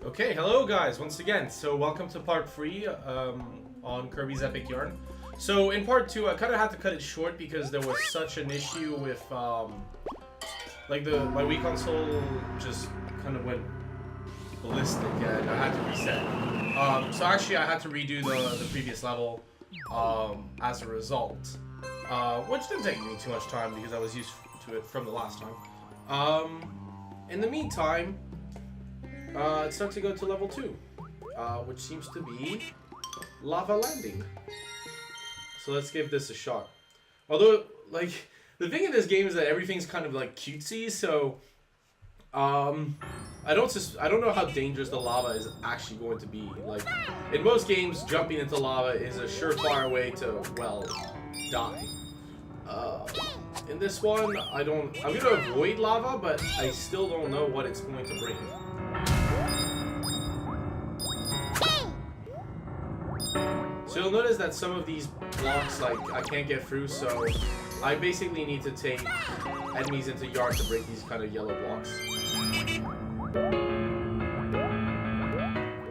Okay, hello guys, once again. So welcome to part 3 on Kirby's Epic Yarn. So in part 2, I kind of had to cut it short because there was such an issue with like my Wii console just kind of went ballistic and I had to reset. So actually I had to redo the previous level as a result, which didn't take me too much time because I was used to it from the last time. In the meantime, it's time to go to level 2, which seems to be lava landing. So let's give this a shot. Although, like, the thing in this game is that everything's kind of like cutesy, so I don't know how dangerous the lava is actually going to be. Like, in most games, jumping into lava is a surefire way to, well, die. In this one, I'm gonna avoid lava, but I still don't know what it's going to bring. So you'll notice that some of these blocks, like, I can't get through, so I basically need to take enemies into yarn to break these kind of yellow blocks.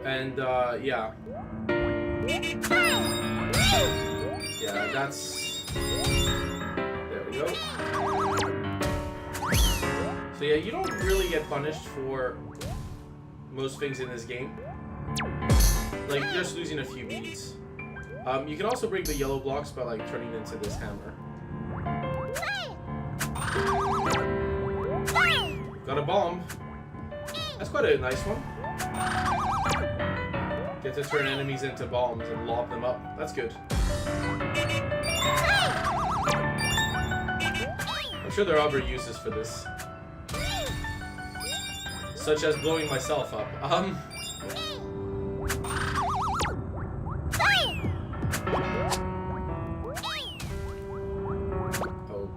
And, yeah. Yeah, that's... There we go. So yeah, you don't really get punished for most things in this game. Like, just losing a few beats. You can also break the yellow blocks by, like, turning into this hammer. Got a bomb. That's quite a nice one. Get to turn enemies into bombs and lob them up. That's good. I'm sure there are other uses for this. Such as blowing myself up.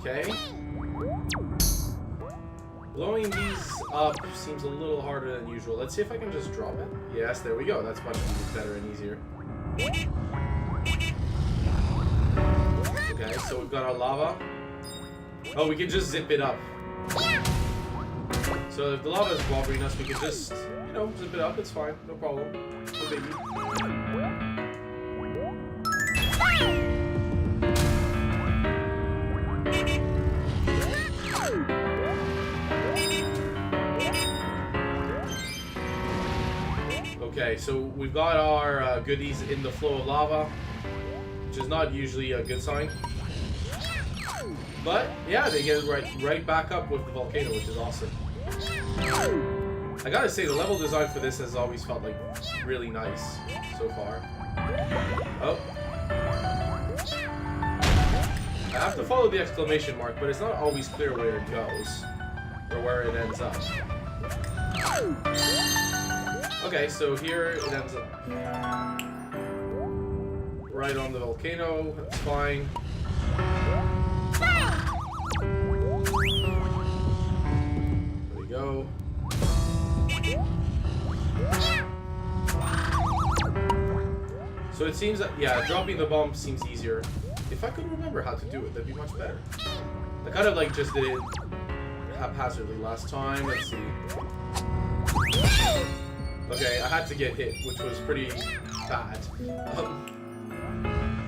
Okay. Blowing these up seems a little harder than usual. Let's see if I can just drop it. Yes, there we go. That's much better and easier. Okay, so we've got our lava. Oh, we can just zip it up. So if the lava is bothering us, we can just, you know, zip it up. It's fine. No problem. No biggie. Okay, so we've got our goodies in the flow of lava, which is not usually a good sign. But yeah, they get right back up with the volcano, which is awesome. I gotta say, the level design for this has always felt like really nice so far. Oh. I have to follow the exclamation mark, but it's not always clear where it goes or where it ends up. Okay, so here it ends up right on the volcano. That's fine. There we go. So it seems that, yeah, dropping the bomb seems easier. If I could remember how to do it, that'd be much better. I kind of like just did it haphazardly last time. Let's see. Okay, I had to get hit, which was pretty bad.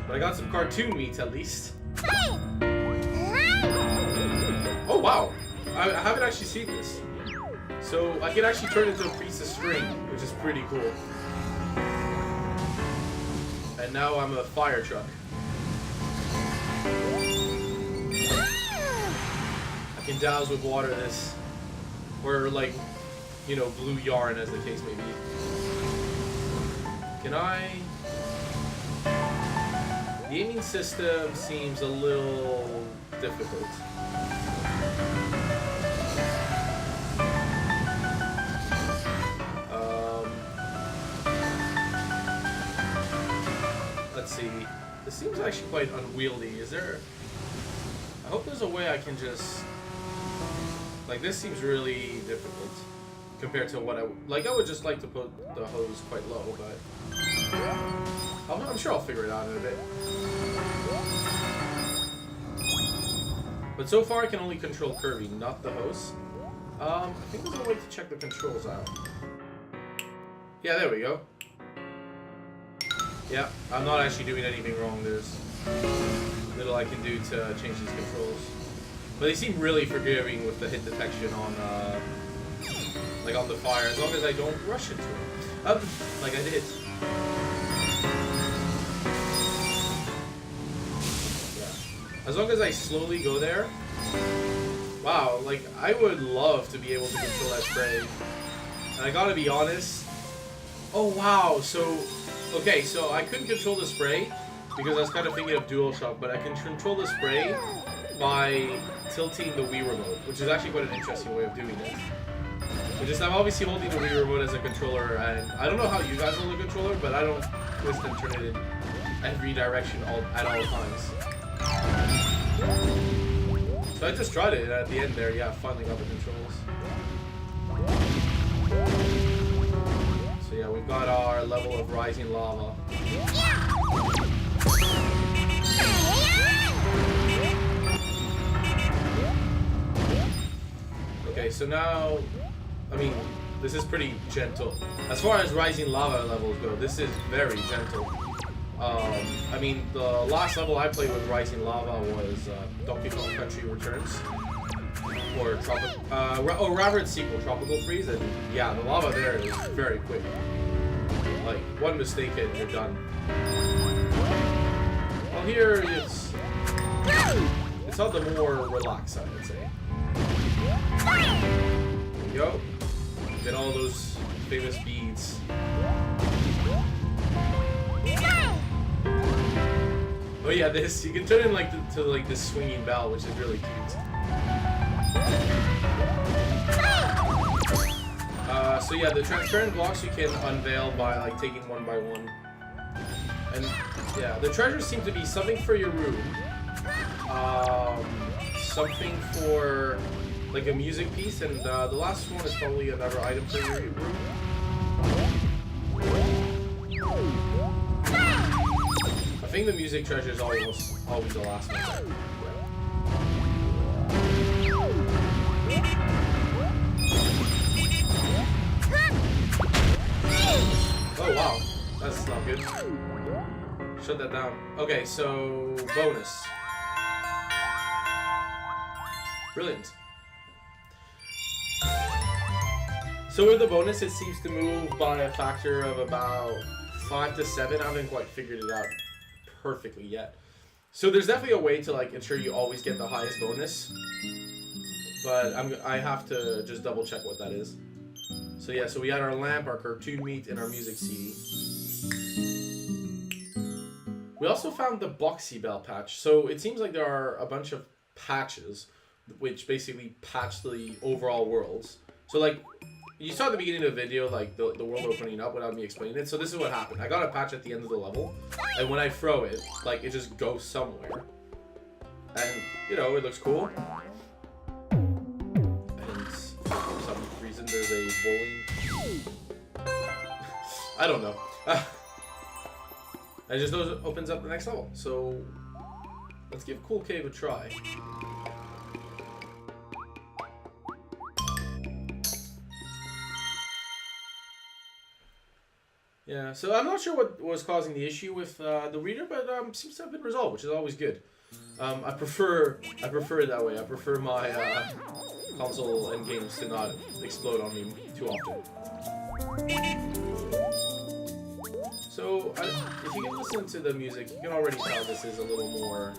But I got some cartoon meat at least. Oh wow! I haven't actually seen this. So I can actually turn into a piece of string, which is pretty cool. And now I'm a fire truck. I can douse with water this. Or like, you know, blue yarn, as the case may be. Can I... The aiming system seems a little difficult. Let's see. This seems actually quite unwieldy. Is there... I hope there's a way I can just... Like, this seems really difficult. Compared to what I would just like to put the hose quite low, but I'm sure I'll figure it out in a bit. But so far I can only control Kirby, not the hose. I think there's a way to check the controls out. Yeah, there we go. Yeah, I'm not actually doing anything wrong. There's little I can do to change these controls. But they seem really forgiving with the hit detection on, like on the fire, as long as I don't rush into it. Like I did. Yeah. As long as I slowly go there. Wow, like I would love to be able to control that spray. And I gotta be honest. Oh wow, so okay, so I couldn't control the spray because I was kind of thinking of DualShock, but I can control the spray by tilting the Wii remote, which is actually quite an interesting way of doing it. I'm obviously holding the Wii remote as a controller, and I don't know how you guys hold a controller, but I don't twist and turn it in every direction at all times. So I just tried it, and at the end there, yeah, finally got the controls. So yeah, we've got our level of rising lava. Okay, so now, I mean, this is pretty gentle. As far as rising lava levels go, this is very gentle. I mean, the last level I played with rising lava was Donkey Kong Country Returns, or rather its sequel, Tropical Freeze, and yeah, the lava there is very quick. Like, one mistake and you're done. Well, here it's on the more relaxed side, I'd say. There we go. Get all those famous beads. Oh yeah, this you can turn it like to like this swinging bell, which is really cute. So yeah, the transparent blocks you can unveil by like taking one by one. And yeah, the treasures seem to be something for your room, something for like a music piece, and the last one is probably another item for your room. I think the music treasure is always the last one. Oh wow, that's not good. Shut that down. Okay, so bonus. Brilliant. So with the bonus, it seems to move by a factor of about 5 to 7. I haven't quite figured it out perfectly yet. So there's definitely a way to like ensure you always get the highest bonus, but I have to just double check what that is. So yeah, so we had our lamp, our cartoon meat, and our music CD. We also found the Boxy Bell patch. So it seems like there are a bunch of patches which basically patch the overall worlds. So like, you saw at the beginning of the video, like the world opening up without me explaining it. So this is what happened. I got a patch at the end of the level, and when I throw it, like it just goes somewhere. And, you know, it looks cool. And for some reason there's a bowling... I don't know. And just opens up the next level. So let's give Cool Cave a try. Yeah, so I'm not sure what was causing the issue with the reader, but seems to have been resolved, which is always good. I prefer it that way. I prefer my console and games to not explode on me too often. So if you can listen to the music, you can already tell this is a little more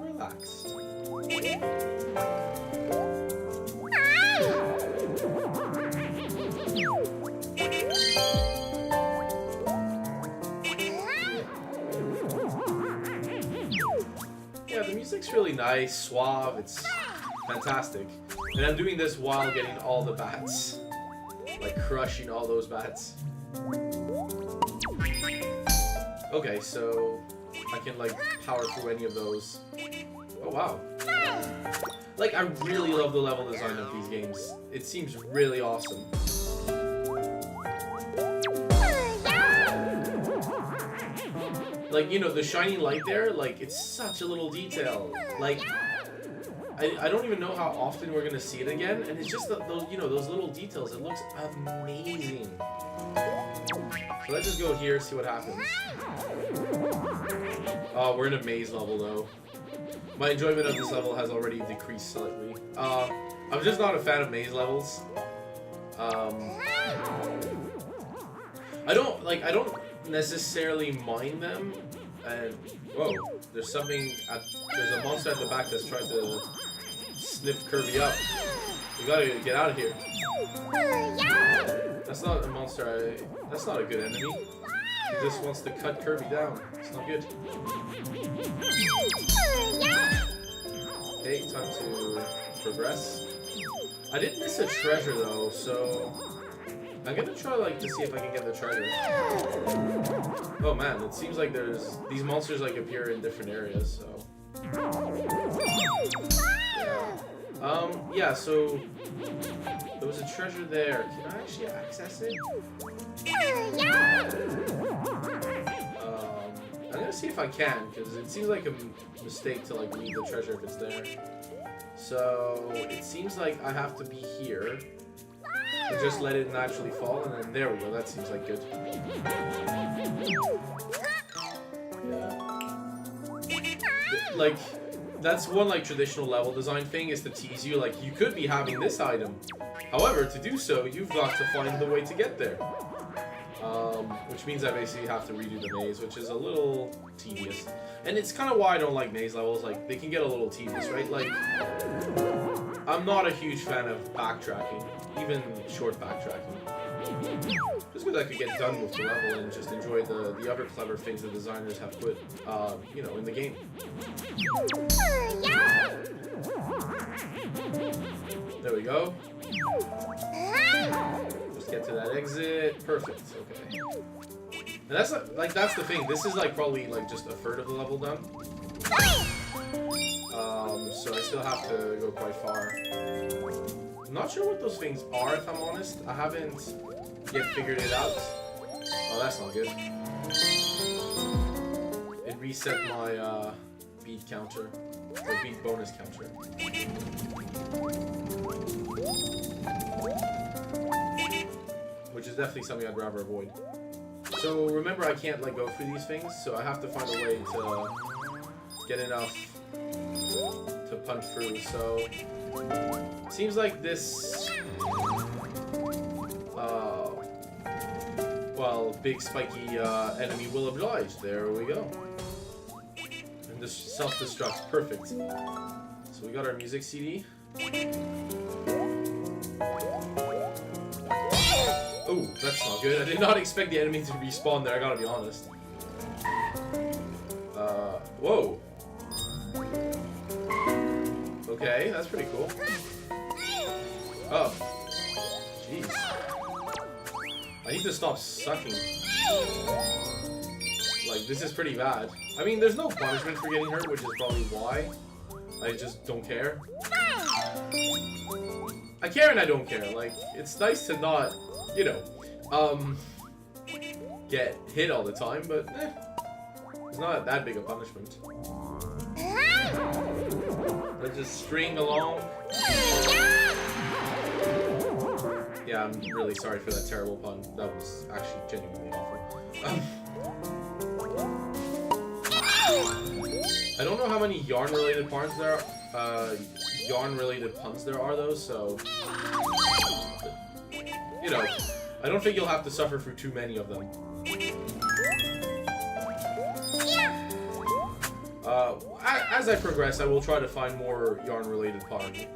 relaxed. Yeah, the music's really nice, suave, it's fantastic. And I'm doing this while getting all the bats. Like crushing all those bats. Okay, so I can like power through any of those. Oh wow. Like, I really love the level design of these games. It seems really awesome. Like, you know, the shining light there, like, it's such a little detail. Like, I don't even know how often we're gonna see it again, and it's just those, you know, those little details. It looks amazing. So let's just go here, see what happens. Oh, we're in a maze level though. My enjoyment of this level has already decreased slightly. I'm just not a fan of maze levels. I don't necessarily mind them. And whoa, there's a monster at the back that's trying to snip Kirby up. We gotta get out of here. That's not a monster. That's not a good enemy. He just wants to cut Kirby down. It's not good. Okay, time to progress. I did miss a treasure though, so I'm gonna try to see if I can get the treasure. Oh man, it seems like these monsters appear in different areas, so. Yeah, so there was a treasure there. Can I actually access it? I'm gonna see if I can, because it seems like a mistake to leave the treasure if it's there. So it seems like I have to be here and just let it naturally fall, and then there we go. That seems like good. Yeah. That's one traditional level design thing, is to tease you. You could be having this item. However, to do so, you've got to find the way to get there. Which means I basically have to redo the maze, which is a little tedious. And it's kind of why I don't like maze levels. They can get a little tedious, right? I'm not a huge fan of backtracking, even short backtracking. Just because I could get done with the level and just enjoy the other clever things the designers have put, in the game. There we go. Just get to that exit. Perfect. Okay. And that's that's the thing. This is probably just a third of the level done. So I still have to go quite far. I'm not sure what those things are, if I'm honest. I haven't yet figured it out. Oh, that's not good. It reset my beat counter, or beat bonus counter. Which is definitely something I'd rather avoid. So remember, I can't go through these things, so I have to find a way to get enough to punch through. So seems like this big spiky enemy will oblige. There we go. And this self-destructs. Perfect. So we got our music CD. Oh, that's not good. I did not expect the enemy to respawn there, I gotta be honest. Whoa. Okay, that's pretty cool. Oh. Jeez. I need to stop sucking. This is pretty bad. I mean, there's no punishment for getting hurt, which is probably why. I just don't care. I care and I don't care. It's nice to not, get hit all the time, but it's not that big a punishment. Let's just string along. Yeah, I'm really sorry for that terrible pun. That was actually genuinely awful. I don't know how many yarn-related puns there are. Yarn-related puns there are, though. So, I don't think you'll have to suffer through too many of them. As I progress, I will try to find more yarn-related puns.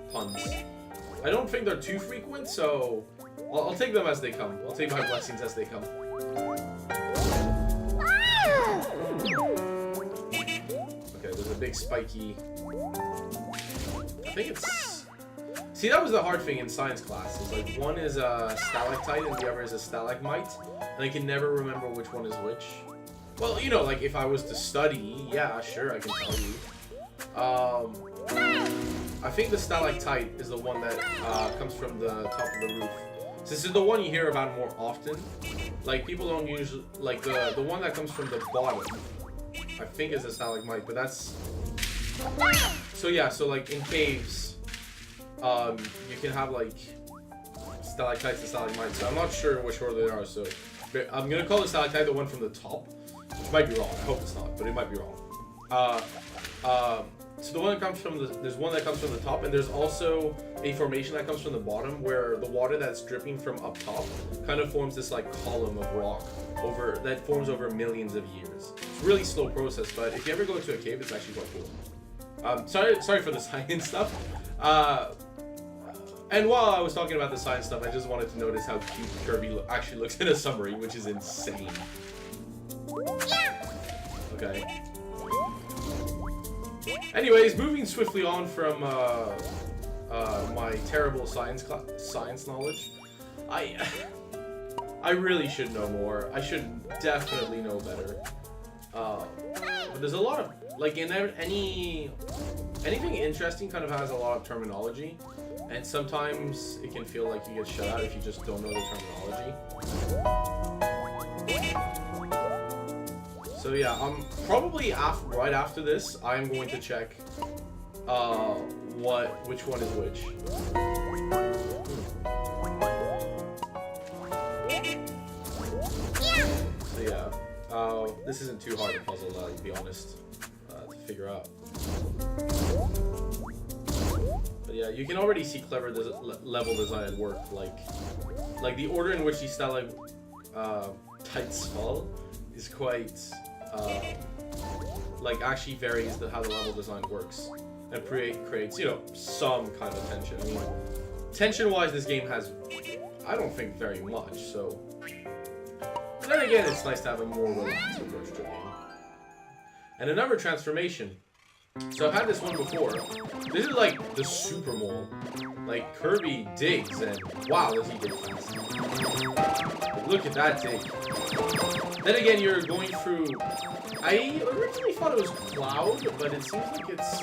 I don't think they're too frequent, so I'll take them as they come. I'll take my blessings as they come. Okay, there's a big spiky... I think it's... See, that was the hard thing in science class. It's one is a stalactite and the other is a stalagmite. And I can never remember which one is which. Well, if I was to study, yeah, sure, I can tell you. I think the stalactite is the one that comes from the top of the roof. This is the one you hear about more often. People don't usually... the one that comes from the bottom, I think is a stalagmite, but that's... So yeah, so like in caves, you can have like stalactites and stalagmites. So I'm not sure which order they are. So I'm gonna call the stalactite the one from the top, which might be wrong. I hope it's not, but it might be wrong. So the one that comes from there's one that comes from the top, and there's also a formation that comes from the bottom, where the water that's dripping from up top kind of forms this like column of rock that forms over millions of years. It's a really slow process, but if you ever go to a cave, it's actually quite cool. Sorry for the science stuff. And while I was talking about the science stuff, I just wanted to notice how cute Kirby actually looks in a submarine, which is insane. Okay. Anyways, moving swiftly on from my terrible science knowledge, I really should know more. I should definitely know better. But there's a lot of like in anything interesting kind of has a lot of terminology, and sometimes it can feel like you get shut out if you just don't know the terminology. So yeah, probably right after this, I'm going to check which one is which. So yeah, this isn't too hard a puzzle, to be honest, to figure out. But yeah, you can already see clever level design at work, like the order in which these stalactites fall is quite like actually varies how the level design works, and creates, you know, some kind of tension. I mean, tension-wise, this game has, I don't think, very much. So, but then again, it's nice to have a more relaxed approach to the game. And another transformation. So I've had this one before. This is like the super mole. Like Kirby digs, and wow, does he dig fast! But look at that dig. Then again, you're going through. I originally thought it was cloud, but it seems like it's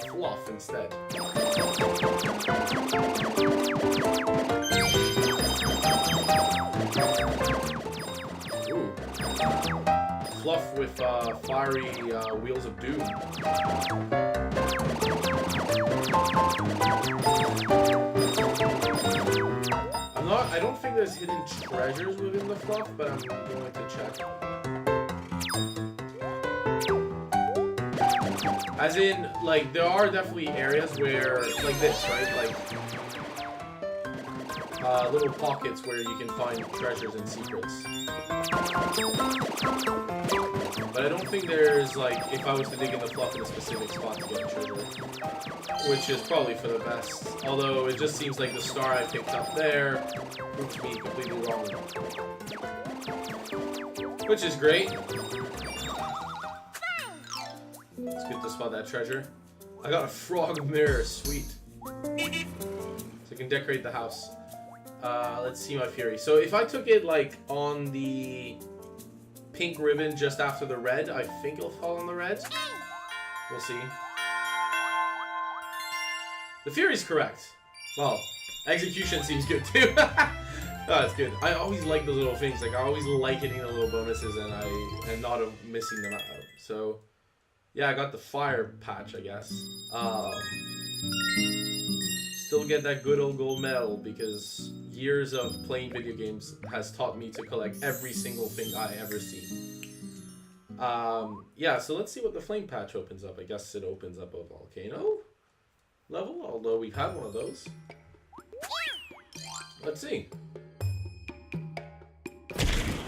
fluff instead. Ooh. Fluff with fiery wheels of doom. I don't think there's hidden treasures within the fluff, but I'm going to check. As in, like, there are definitely areas where, like this, right? Like, little pockets where you can find treasures and secrets. But I don't think there's, like, if I was to dig in the fluff in a specific spot to get a treasure. Which is probably for the best. Although it just seems like the star I picked up there proves me completely wrong. Which is great. It's good to spot that treasure. I got a frog mirror, sweet. So I can decorate the house. Let's see my fury. So if I took it like on the pink ribbon just after the red, I think it'll fall on the red. We'll see. The fury's correct. Well, execution seems good too. Oh, that's good. I always like those little things. Like I always like hitting the little bonuses and not missing them out. So yeah, I got the fire patch, I guess. Still get that good old gold medal because years of playing video games has taught me to collect every single thing I ever see. Yeah, so let's see what the flame patch opens up. I guess it opens up a volcano level, although we've had one of those. Let's see.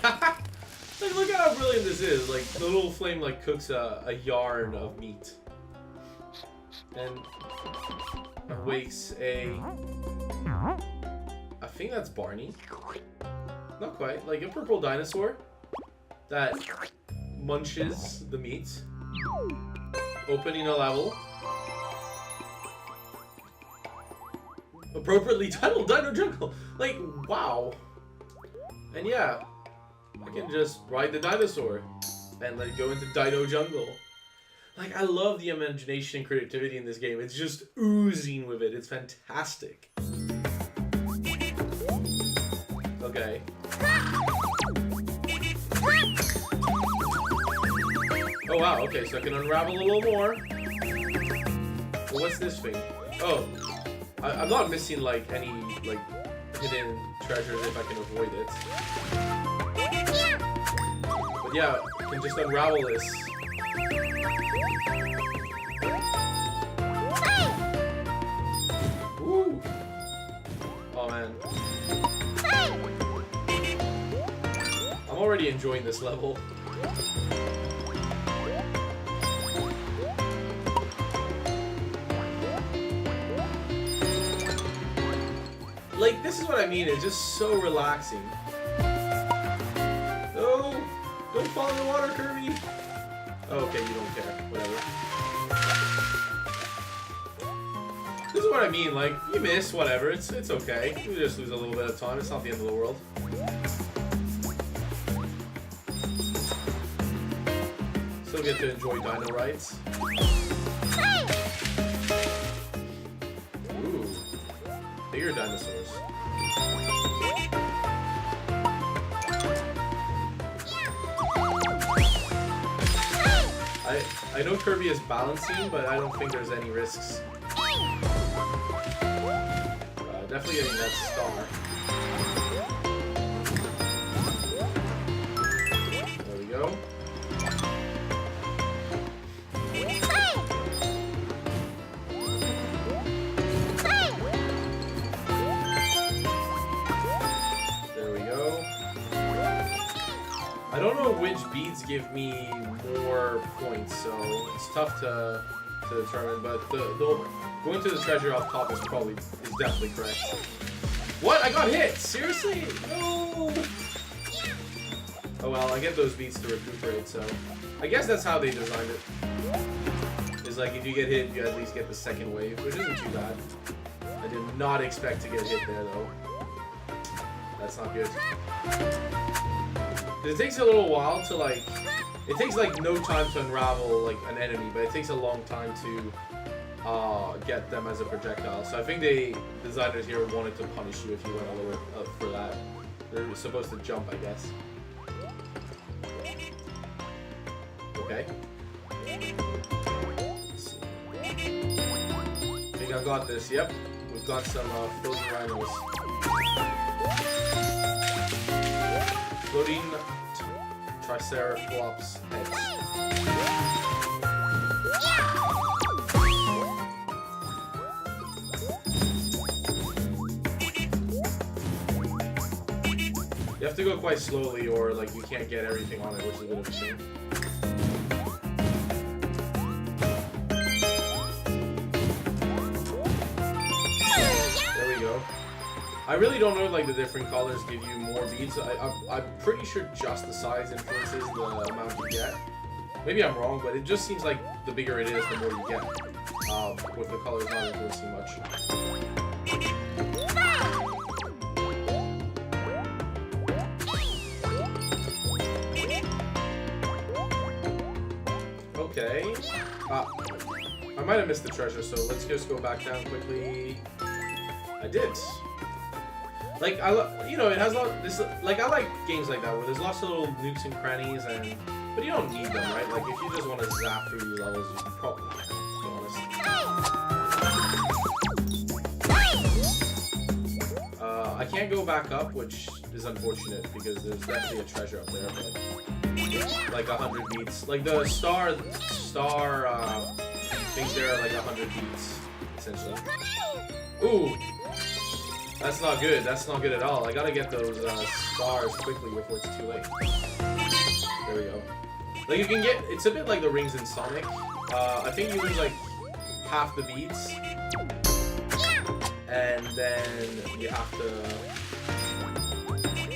Like, look at how brilliant this is. Like, the little flame like cooks a yarn of meat. And awakes I think that's Barney. Not quite. Like a purple dinosaur that munches the meat. Opening a level. Appropriately titled Dino Jungle. Like, wow. And yeah, I can just ride the dinosaur and let it go into Dino Jungle. Like, I love the imagination and creativity in this game. It's just oozing with it. It's fantastic. Okay. Oh wow, okay, so I can unravel a little more. Well, what's this thing? Oh, I'm not missing like any like hidden treasures if I can avoid it. But yeah, I can just unravel this. Woo! Oh man. I'm already enjoying this level. Like, this is what I mean, it's just so relaxing. No! Don't fall in the water, Kirby! Oh, okay, you don't care. Whatever. This is what I mean, like, you miss, whatever, it's okay. You just lose a little bit of time, it's not the end of the world. Still get to enjoy dino rides. Ooh. Bigger dinosaurs. I know Kirby is balancing, but I don't think there's any risks. Definitely getting that star. There we go. I don't know which beads give me more points, so it's tough to determine. But going to the treasure off top is definitely correct. What? I got hit! Seriously? No! Oh well, I get those beads to recuperate, so I guess that's how they designed it. It's like if you get hit, you at least get the second wave, which isn't too bad. I did not expect to get hit there though. That's not good. It takes a little while to like, it takes like no time to unravel like an enemy, but it takes a long time to get them as a projectile. So I think the designers here wanted to punish you if you went all the way up for that. They're supposed to jump, I guess. Okay. Let's see. I think I've got this. Yep, we've got some floating rhinos. Floating Triceratops heads. You have to go quite slowly or like you can't get everything on it, which is a bit of a shame. There we go. I really don't know if like the different colors give you more beads. I'm pretty sure just the size influences the amount you get. Maybe I'm wrong, but it just seems like the bigger it is, the more you get. With the colors not influencing much. Okay. I might have missed the treasure, so let's just go back down quickly. I did. Like you know, it has a lot. Like I like games like that where there's lots of little nooks and crannies, but you don't need them, right? Like if you just want to zap through these levels, you can probably, to be honest. I can't go back up, which is unfortunate because there's definitely a treasure up there, but like 100 beats. Like the star things there are like 100 beats essentially. Ooh. That's not good. That's not good at all. I gotta get those stars quickly before it's too late. There we go. Like you can get, it's a bit like the rings in Sonic. I think you lose like half the beats, and then you have to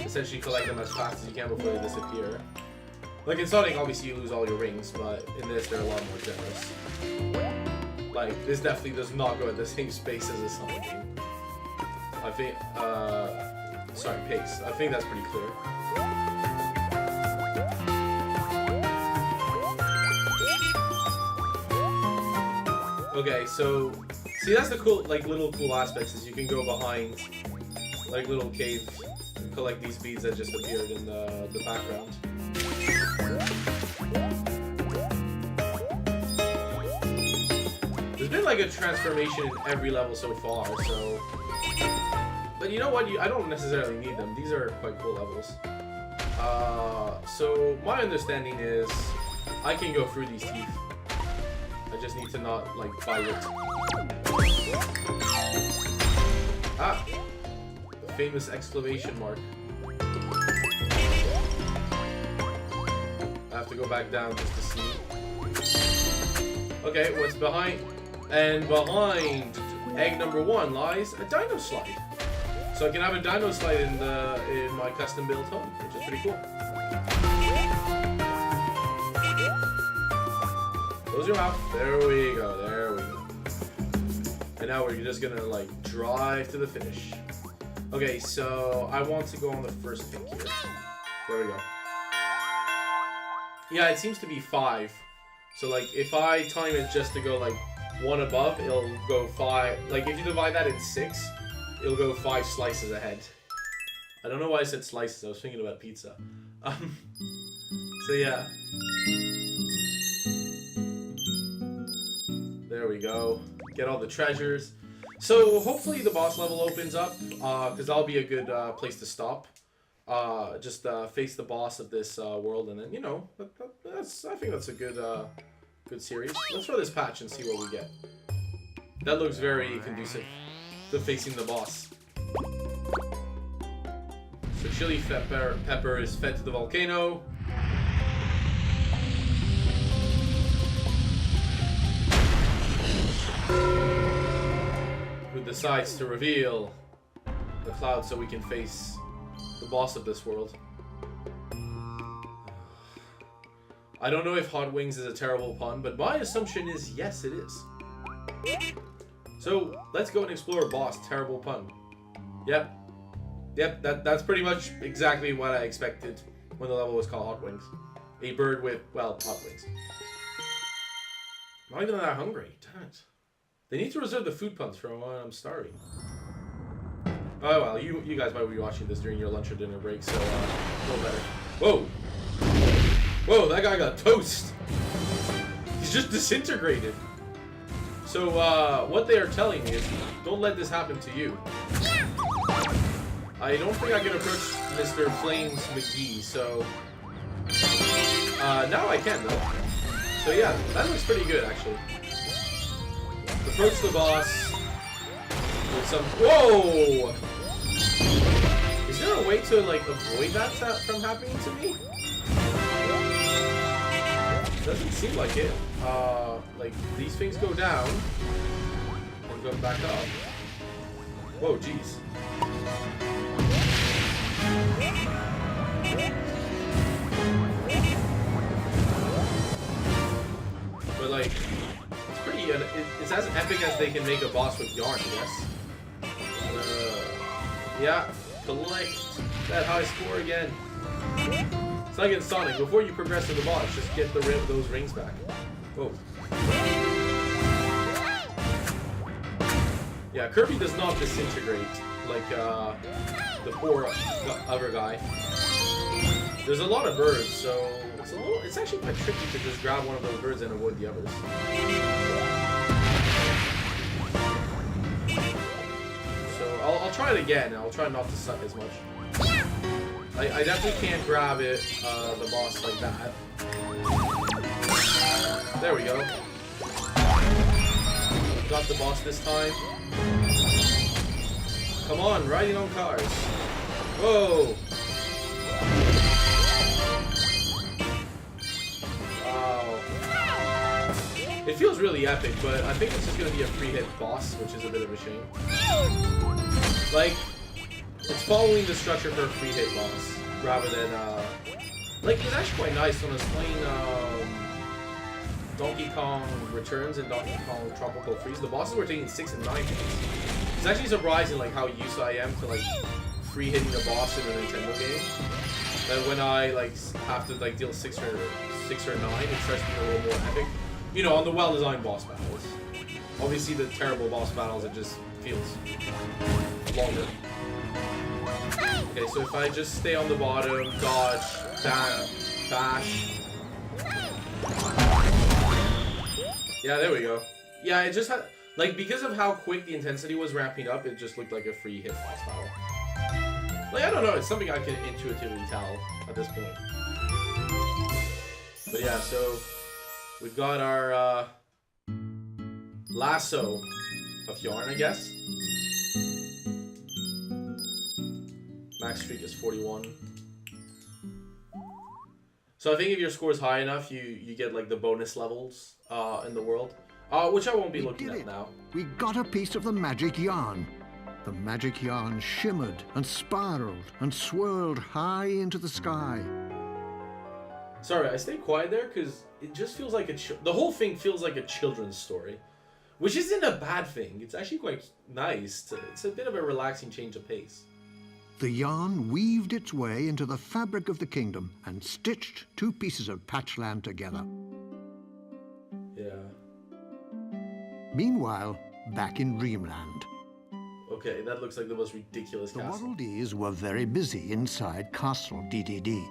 essentially collect them as fast as you can before they disappear. Like in Sonic, obviously you lose all your rings, but in this they're a lot more generous. Like this definitely does not go at the same space as a Sonic game. I think, sorry, pace. I think that's pretty clear. Okay, so, see that's the cool, like, little cool aspects is you can go behind, like, little caves and collect these beads that just appeared in the background. There's been like a transformation in every level so far, so... But you know what? I don't necessarily need them. These are quite cool levels. So my understanding is I can go through these teeth. I just need to not, like, bite it. Ah! The famous exclamation mark. I have to go back down just to see. Okay, what's behind? And behind egg number 1 lies a dino slide. So I can have a dino slide in my custom built home, which is pretty cool. Close your mouth. There we go. There we go. And now we're just gonna like drive to the finish. Okay, so I want to go on the first pick here. There we go. Yeah, it seems to be 5. So like if I time it just to go like 1 above, it'll go 5. Like if you divide that in 6, it'll go 5 slices ahead. I don't know why I said slices. I was thinking about pizza. So yeah. There we go. Get all the treasures. So hopefully the boss level opens up, because that'll be a good place to stop. Just face the boss of this world, and then you know I think that's a good good series. Let's throw this patch and see what we get. That looks very conducive to facing the boss. So chili pepper is fed to the volcano. Who decides to reveal the cloud so we can face the boss of this world. I don't know if hot wings is a terrible pun, but my assumption is yes, it is. So let's go and explore boss. Terrible pun. Yep. That's pretty much exactly what I expected when the level was called Hot Wings. A bird with, well, hot wings. Not even that hungry. Damn it. They need to reserve the food puns for when I'm starving. Oh well, you guys might be watching this during your lunch or dinner break, so no better. Whoa! Whoa, that guy got toast! He's just disintegrated. So what they are telling me is, don't let this happen to you. I don't think I can approach Mr. Flames McGee, so... now I can, though. So yeah, that looks pretty good, actually. Approach the boss with some... Whoa! Is there a way to, like, avoid that from happening to me? Doesn't seem like it. Like, these things go down and go back up. Whoa, jeez. But, like... It's as epic as they can make a boss with yarn, I guess. Yeah, collect that high score again. It's like in Sonic, before you progress to the boss, just get those rings back. Whoa. Yeah, Kirby does not disintegrate like the poor other guy. There's a lot of birds, so it's actually quite tricky to just grab one of those birds and avoid the others. So I'll try it again. I'll try not to suck as much. I definitely can't grab it, the boss like that. There we go. Got the boss this time. Come on, riding on cars. Whoa! It feels really epic, but I think it's just going to be a free-hit boss, which is a bit of a shame. Like, it's following the structure for a free-hit boss, rather than, like, it's actually quite nice when I was playing, Donkey Kong Returns and Donkey Kong Tropical Freeze. The bosses were taking 6 and 9 hits. It's actually surprising, like, how used I am to, like, free-hitting a boss in a Nintendo game. That when I, like, have to, like, deal 6 or 9, it starts to be a little more epic. You know, on the well-designed boss battles. Obviously, the terrible boss battles, it just feels longer. Okay, so if I just stay on the bottom, dodge, bash. Yeah, there we go. Yeah, it just had... Like, because of how quick the intensity was ramping up, it just looked like a free hit boss battle. Like, I don't know, it's something I can intuitively tell at this point. But yeah, so we've got our lasso of yarn, I guess. Max streak is 41. So I think if your score is high enough, you get like the bonus levels in the world, which I won't be looking at now. We got a piece of the magic yarn. The magic yarn shimmered and spiraled and swirled high into the sky. Sorry, I stayed quiet there because it just feels like the whole thing feels like a children's story, which isn't a bad thing. It's actually quite nice. It's a bit of a relaxing change of pace. The yarn weaved its way into the fabric of the kingdom and stitched two pieces of patchland together. Yeah. Meanwhile, back in Dreamland. Okay, that looks like the most ridiculous castle. The Waddle Dees were very busy inside Castle DDD.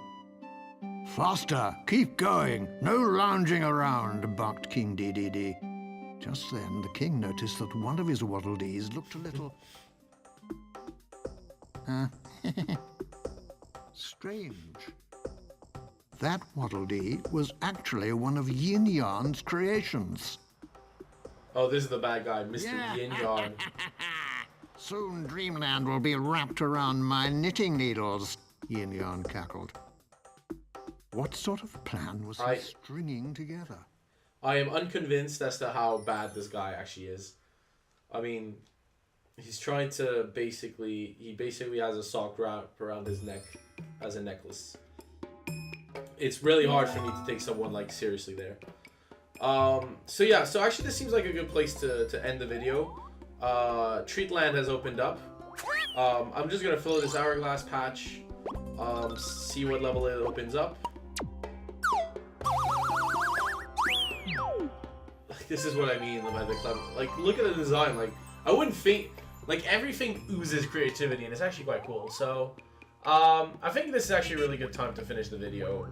Faster! Keep going! No lounging around, barked King DDD. Just then, the king noticed that one of his Waddle Dees looked a little... strange. That Waddle Dee was actually one of Yin Yarn's creations. Oh, this is the bad guy, Mr. Yin Yarn. Soon Dreamland will be wrapped around my knitting needles, Yin Yarn cackled. What sort of plan was he stringing together? I am unconvinced as to how bad this guy actually is. I mean, he's trying to he basically has a sock wrap around his neck as a necklace. It's really hard for me to take someone like seriously there. So yeah, so actually this seems like a good place to end the video. Treatland has opened up. I'm just gonna fill this hourglass patch, see what level it opens up. Like, this is what I mean by the clever. Like, look at the design. Like, I wouldn't think, like, everything oozes creativity, and it's actually quite cool. So I think this is actually a really good time to finish the video.